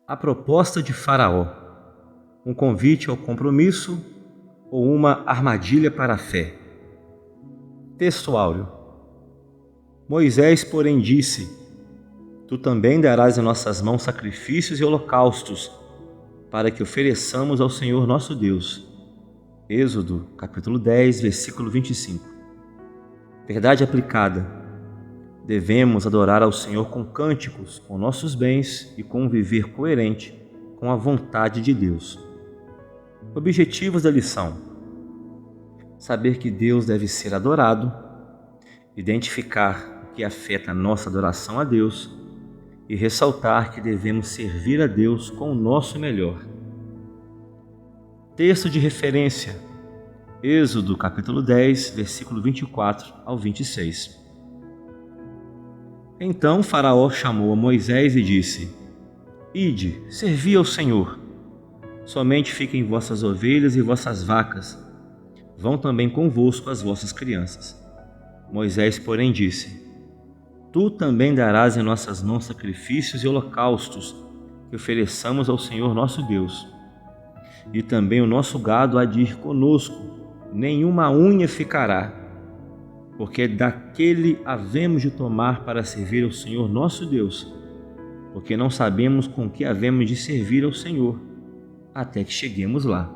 A proposta de Faraó, um convite ao compromisso ou uma armadilha para a fé? Texto áureo. Moisés, porém, disse: Tu também darás em nossas mãos sacrifícios e holocaustos, para que ofereçamos ao Senhor nosso Deus. Êxodo, capítulo 10, versículo 25. Verdade aplicada. Devemos adorar ao Senhor com cânticos, com nossos bens e com um viver coerente com a vontade de Deus. Objetivos da lição: saber que Deus deve ser adorado, identificar o que afeta a nossa adoração a Deus e ressaltar que devemos servir a Deus com o nosso melhor. Texto de referência: Êxodo, capítulo 10, versículo 24 ao 26. Então Faraó chamou a Moisés e disse: Ide, servi ao Senhor. Somente fiquem vossas ovelhas e vossas vacas. Vão também convosco as vossas crianças. Moisés, porém, disse: Tu também darás em nossas mãos sacrifícios e holocaustos, que ofereçamos ao Senhor nosso Deus. E também o nosso gado há de ir conosco, nenhuma unha ficará, porque daquele havemos de tomar para servir ao Senhor nosso Deus, porque não sabemos com que havemos de servir ao Senhor, até que cheguemos lá.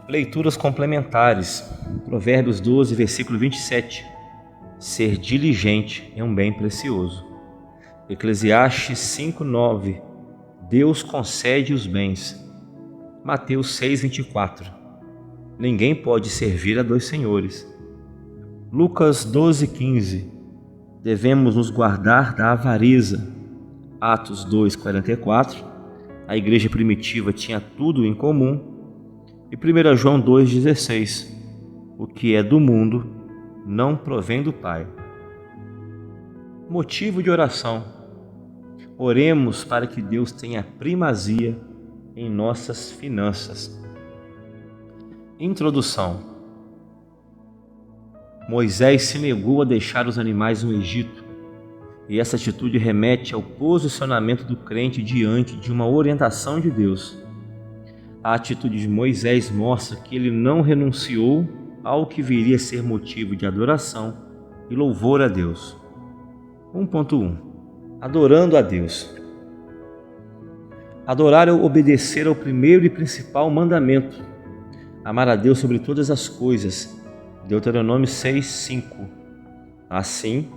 Leituras complementares. Provérbios 12, versículo 27. Ser diligente é um bem precioso. Eclesiastes 5, 9. Deus concede os bens. Mateus 6, 24. Ninguém pode servir a dois senhores. Lucas 12, 15. Devemos nos guardar da avareza. Atos 2, 44. A igreja primitiva tinha tudo em comum. E 1 João 2, 16. O que é do mundo não provém do Pai. Motivo de oração: oremos para que Deus tenha primazia em nossas finanças. Introdução. Moisés se negou a deixar os animais no Egito, e essa atitude remete ao posicionamento do crente diante de uma orientação de Deus. A atitude de Moisés mostra que ele não renunciou ao que viria a ser motivo de adoração e louvor a Deus. 1.1. Adorando a Deus. Adorar é obedecer ao primeiro e principal mandamento: amar a Deus sobre todas as coisas. Deuteronômio 6, 5. Assim,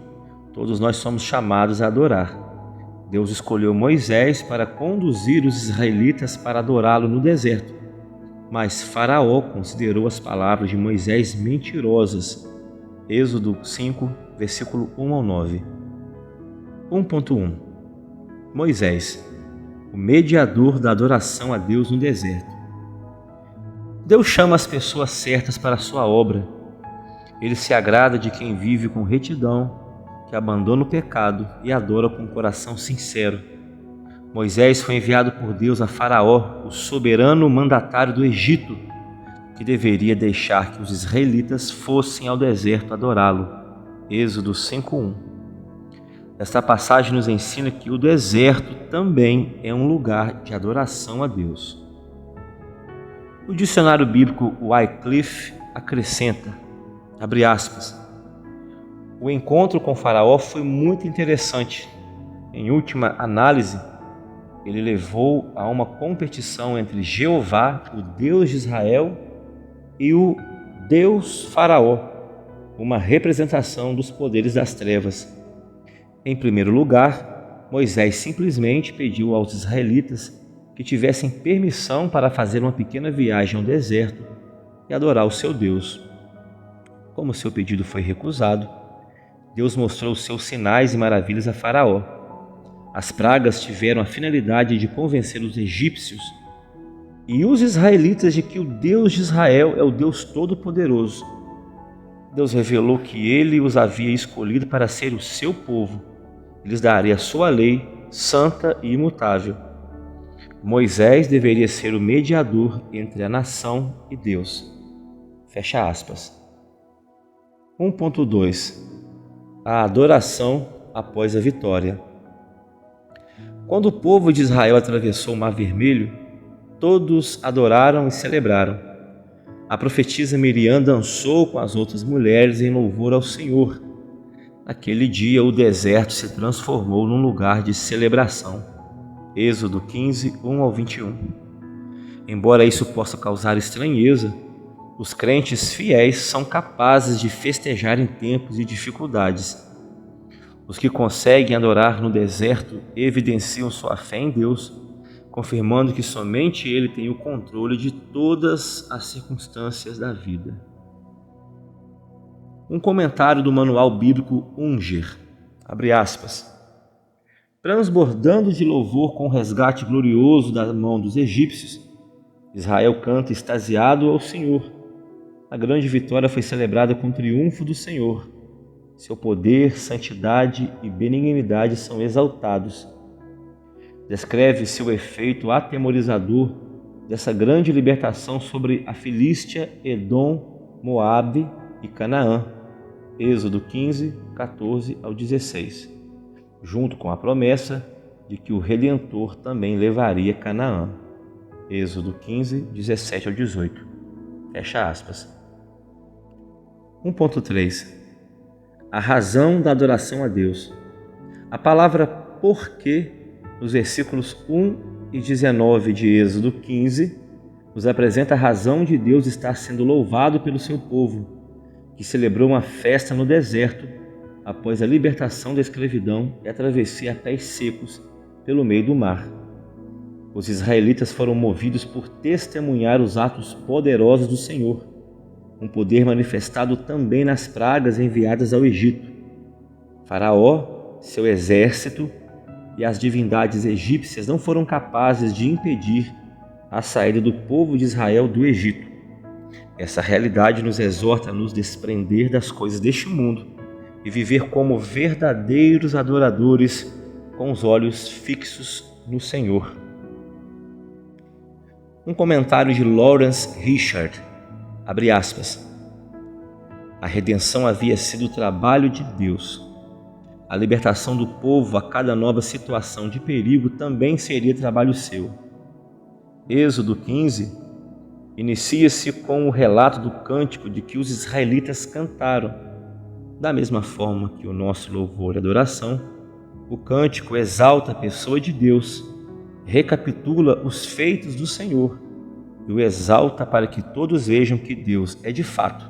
todos nós somos chamados a adorar. Deus escolheu Moisés para conduzir os israelitas para adorá-lo no deserto, mas Faraó considerou as palavras de Moisés mentirosas. Êxodo 5, versículo 1 ao 9. 1.1. Moisés, o mediador da adoração a Deus no deserto. Deus chama as pessoas certas para a sua obra. Ele se agrada de quem vive com retidão, que abandona o pecado e adora com um coração sincero. Moisés foi enviado por Deus a Faraó, o soberano mandatário do Egito, que deveria deixar que os israelitas fossem ao deserto adorá-lo. Êxodo 5:1. Esta passagem nos ensina que o deserto também é um lugar de adoração a Deus. O dicionário bíblico Wycliffe acrescenta, abre aspas, o encontro com Faraó foi muito interessante. Em última análise, ele levou a uma competição entre Jeová, o Deus de Israel, e o Deus Faraó, uma representação dos poderes das trevas. Em primeiro lugar, Moisés simplesmente pediu aos israelitas que tivessem permissão para fazer uma pequena viagem ao deserto e adorar o seu Deus. Como seu pedido foi recusado, Deus mostrou seus sinais e maravilhas a Faraó. As pragas tiveram a finalidade de convencer os egípcios e os israelitas de que o Deus de Israel é o Deus Todo-Poderoso. Deus revelou que ele os havia escolhido para ser o seu povo. Lhes daria a sua lei, santa e imutável. Moisés deveria ser o mediador entre a nação e Deus. Fecha aspas. 1.2. A adoração após a vitória. Quando o povo de Israel atravessou o Mar Vermelho, todos adoraram e celebraram. A profetisa Miriam dançou com as outras mulheres em louvor ao Senhor. Naquele dia, o deserto se transformou num lugar de celebração. Êxodo 15, 1 ao 21. Embora isso possa causar estranheza, os crentes fiéis são capazes de festejar em tempos de dificuldades. Os que conseguem adorar no deserto evidenciam sua fé em Deus, confirmando que somente Ele tem o controle de todas as circunstâncias da vida. Um comentário do manual bíblico Unger, abre aspas, transbordando de louvor com o resgate glorioso da mão dos egípcios, Israel canta extasiado ao Senhor. A grande vitória foi celebrada com o triunfo do Senhor. Seu poder, santidade e benignidade são exaltados. Descreve-se o efeito atemorizador dessa grande libertação sobre a Filístia, Edom, Moabe e Canaã. Êxodo 15, 14 ao 16, junto com a promessa de que o Redentor também levaria Canaã. Êxodo 15, 17 ao 18. Fecha aspas. 1.3. A razão da adoração a Deus. A palavra porquê, nos versículos 1 e 19 de Êxodo 15, nos apresenta a razão de Deus estar sendo louvado pelo seu povo, que celebrou uma festa no deserto após a libertação da escravidão e a travessia a pés secos pelo meio do mar. Os israelitas foram movidos por testemunhar os atos poderosos do Senhor, um poder manifestado também nas pragas enviadas ao Egito. Faraó, seu exército e as divindades egípcias não foram capazes de impedir a saída do povo de Israel do Egito. Essa realidade nos exorta a nos desprender das coisas deste mundo e viver como verdadeiros adoradores com os olhos fixos no Senhor. Um comentário de Lawrence Richard, abre aspas, a redenção havia sido o trabalho de Deus. A libertação do povo a cada nova situação de perigo também seria trabalho seu. Êxodo 15 inicia-se com o relato do cântico de que os israelitas cantaram. Da mesma forma que o nosso louvor e adoração, o cântico exalta a pessoa de Deus, recapitula os feitos do Senhor e o exalta para que todos vejam que Deus é de fato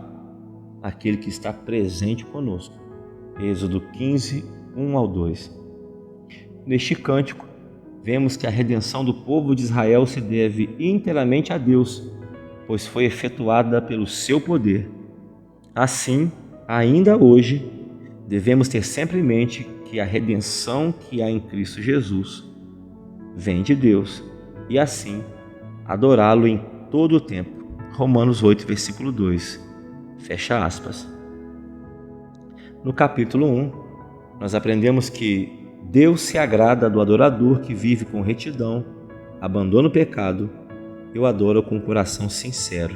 aquele que está presente conosco. Êxodo 15, 1 ao 2. Neste cântico, vemos que a redenção do povo de Israel se deve inteiramente a Deus, pois foi efetuada pelo seu poder. Assim, ainda hoje, devemos ter sempre em mente que a redenção que há em Cristo Jesus vem de Deus e assim adorá-lo em todo o tempo. Romanos 8, versículo 2. Fecha aspas. No capítulo 1, nós aprendemos que Deus se agrada do adorador que vive com retidão, abandona o pecado e o adora com um coração sincero.